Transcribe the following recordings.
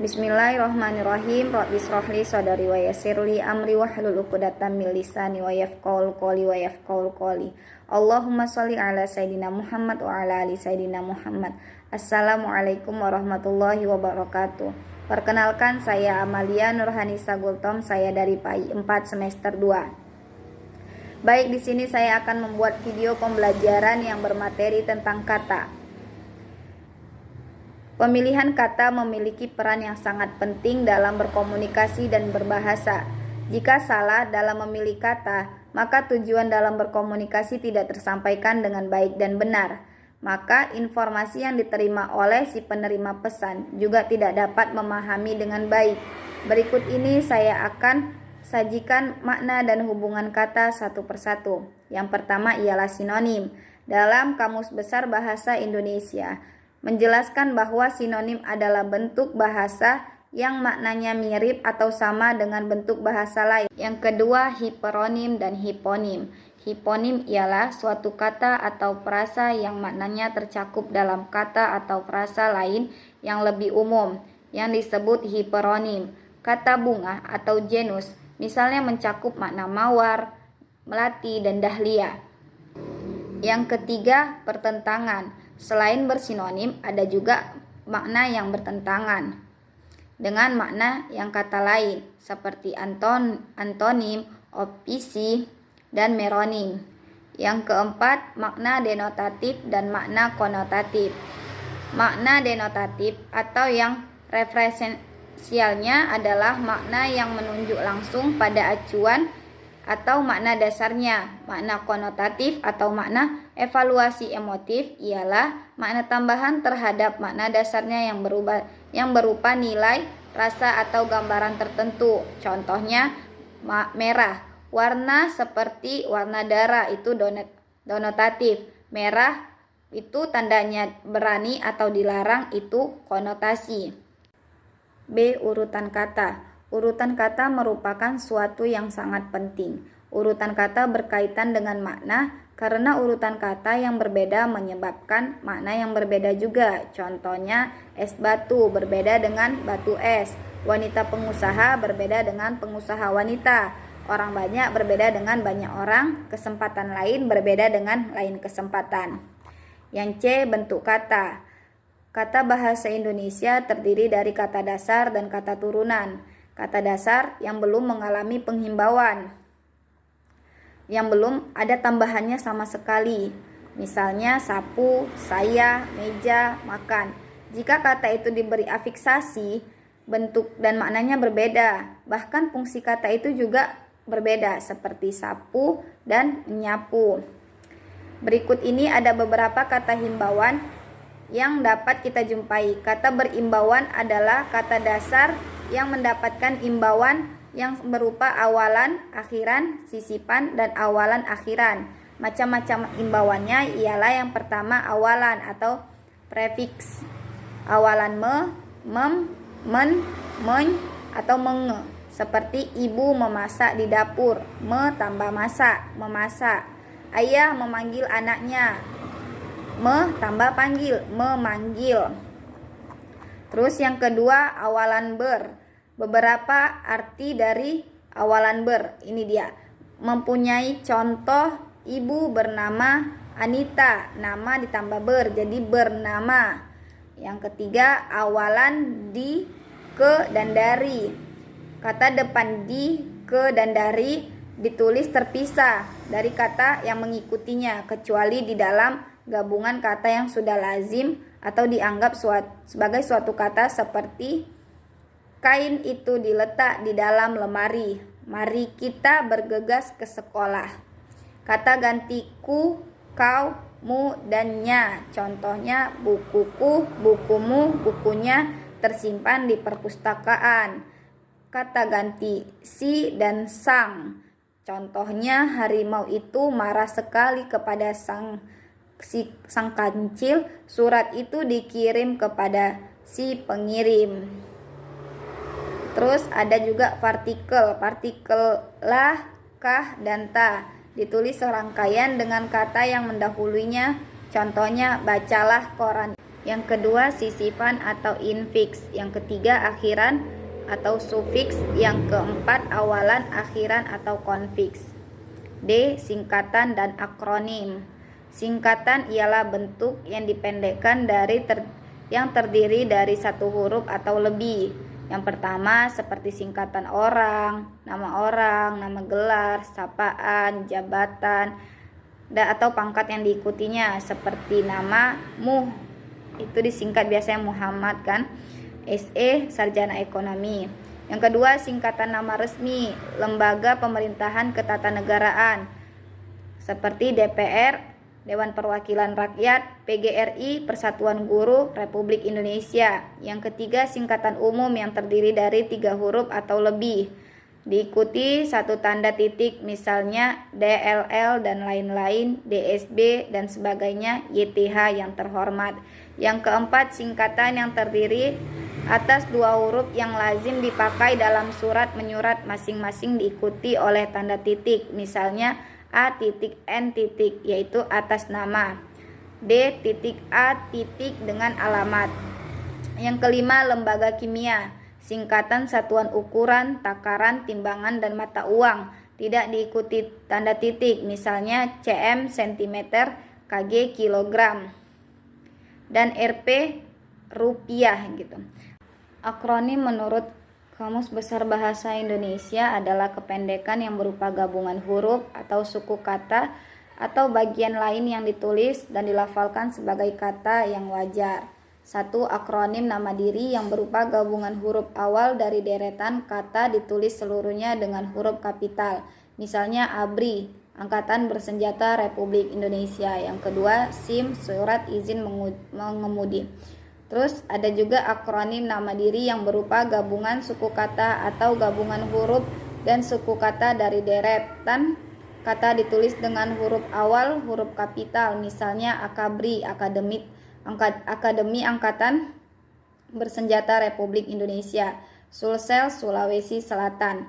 Bismillahirrahmanirrahim. Rabbi shrahli sadri wa yassirli amri wahlul 'uqdatam min lisani wa yafqahul qawli. Allahumma shalli ala sayidina Muhammad wa ala ali sayidina Muhammad. Assalamualaikum warahmatullahi wabarakatuh. Perkenalkan, saya Amalia Nurhanisa Gultom, saya dari PAI 4 semester 2. Baik, di sini saya akan membuat video pembelajaran yang bermateri tentang kata. Pemilihan kata memiliki peran yang sangat penting dalam berkomunikasi dan berbahasa. Jika salah dalam memilih kata, maka tujuan dalam berkomunikasi tidak tersampaikan dengan baik dan benar. Maka informasi yang diterima oleh si penerima pesan juga tidak dapat memahami dengan baik. Berikut ini saya akan sajikan makna dan hubungan kata satu persatu. Yang pertama ialah sinonim. Dalam Kamus Besar Bahasa Indonesia menjelaskan bahwa sinonim adalah bentuk bahasa yang maknanya mirip atau sama dengan bentuk bahasa lain. Yang kedua, hiperonim dan hiponim. Hiponim ialah suatu kata atau frasa yang maknanya tercakup dalam kata atau frasa lain yang lebih umum, yang disebut hiperonim. Kata bunga atau genus misalnya mencakup makna mawar, melati, dan dahlia. Yang ketiga, pertentangan. Selain bersinonim, ada juga makna yang bertentangan dengan makna yang kata lain, seperti antonim, opisi, dan meronim. Yang keempat, makna denotatif dan makna konotatif. Makna denotatif atau yang referensialnya adalah makna yang menunjuk langsung pada acuan atau makna dasarnya. Makna konotatif atau makna evaluasi emotif ialah makna tambahan terhadap makna dasarnya yang berupa nilai, rasa, atau gambaran tertentu. Contohnya merah, warna seperti warna darah itu denotatif. Merah itu tandanya berani atau dilarang, itu konotasi. B. Urutan kata. Urutan kata merupakan suatu yang sangat penting. Urutan kata berkaitan dengan makna karena urutan kata yang berbeda menyebabkan makna yang berbeda juga. Contohnya, es batu berbeda dengan batu es. Wanita pengusaha berbeda dengan pengusaha wanita. Orang banyak berbeda dengan banyak orang. Kesempatan lain berbeda dengan lain kesempatan. Yang C. Bentuk kata. Kata bahasa Indonesia terdiri dari kata dasar dan kata turunan. Kata dasar yang belum mengalami penghimbauan, yang belum ada tambahannya sama sekali. Misalnya sapu, saya, meja, makan. Jika kata itu diberi afiksasi, bentuk dan maknanya berbeda. Bahkan fungsi kata itu juga berbeda, seperti sapu dan menyapu. Berikut ini ada beberapa kata himbauan yang dapat kita jumpai. Kata berimbauan adalah kata dasar yang mendapatkan imbauan yang berupa awalan, akhiran, sisipan, dan awalan akhiran. Macam-macam imbauannya ialah yang pertama awalan atau prefiks. Awalan mem, men, atau menge. Seperti ibu memasak di dapur, tambah masak, memasak. Ayah memanggil anaknya, tambah panggil, memanggil. Terus yang kedua awalan ber. Beberapa arti dari awalan ber. Ini dia. Mempunyai contoh, ibu bernama Anita, nama ditambah ber jadi bernama. Yang ketiga awalan di, ke, dan dari. Kata depan di, ke, dan dari ditulis terpisah dari kata yang mengikutinya, kecuali di dalam gabungan kata yang sudah lazim atau dianggap sebagai suatu kata, seperti kain itu diletak di dalam lemari. Mari kita bergegas ke sekolah. Kata ganti ku, kau, mu, dan nya. Contohnya bukuku, bukumu, bukunya tersimpan di perpustakaan. Kata ganti si dan sang. Contohnya harimau itu marah sekali kepada sang kancil. Surat itu dikirim kepada si pengirim. Terus ada juga partikel. Partikel lah, kah, dan ta ditulis serangkaian dengan kata yang mendahulunya. Contohnya bacalah koran Yang kedua, sisifan atau infiks. Yang ketiga, akhiran atau sufiks. Yang keempat, awalan, akhiran atau konfiks. D. Singkatan dan akronim. Singkatan ialah bentuk yang dipendekkan yang terdiri dari satu huruf atau lebih. Yang pertama seperti singkatan orang, nama gelar, sapaan, jabatan, atau pangkat yang diikutinya, seperti nama itu disingkat biasanya Muhammad kan. SE sarjana ekonomi. Yang kedua, singkatan nama resmi, lembaga pemerintahan ketatanegaraan, seperti DPR, Dewan Perwakilan Rakyat, PGRI, Persatuan Guru Republik Indonesia. Yang ketiga, singkatan umum yang terdiri dari 3 huruf atau lebih, diikuti satu tanda titik, misalnya DLL dan lain-lain, DSB dan sebagainya, YTH yang terhormat. Yang keempat, singkatan yang terdiri atas 2 huruf yang lazim dipakai dalam surat menyurat masing-masing diikuti oleh tanda titik, misalnya A.N. yaitu atas nama, D.A. dengan alamat. Yang kelima, lembaga kimia, singkatan satuan ukuran, takaran, timbangan, dan mata uang, tidak diikuti tanda titik, misalnya cm, cm, kg, kilogram, dan Rp, rupiah gitu. Akronim menurut Kamus Besar Bahasa Indonesia adalah kependekan yang berupa gabungan huruf atau suku kata atau bagian lain yang ditulis dan dilafalkan sebagai kata yang wajar. 1. Akronim nama diri yang berupa gabungan huruf awal dari deretan kata ditulis seluruhnya dengan huruf kapital. Misalnya ABRI, Angkatan Bersenjata Republik Indonesia. Yang kedua, SIM, surat izin mengemudi. Terus ada juga akronim nama diri yang berupa gabungan suku kata atau gabungan huruf dan suku kata dari deretan kata ditulis dengan huruf awal huruf kapital, misalnya AKABRI, Akademi Angkatan Bersenjata Republik Indonesia, Sulsel, Sulawesi Selatan.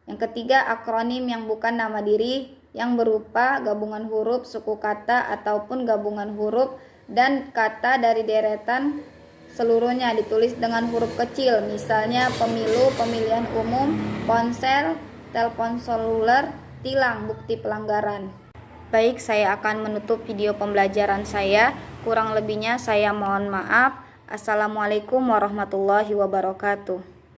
Yang ketiga, akronim yang bukan nama diri yang berupa gabungan huruf, suku kata ataupun gabungan huruf dan kata dari deretan seluruhnya ditulis dengan huruf kecil, misalnya pemilu, pemilihan umum, ponsel, telepon seluler, tilang, bukti pelanggaran. Baik, saya akan menutup video pembelajaran saya. Kurang lebihnya saya mohon maaf. Assalamualaikum warahmatullahi wabarakatuh.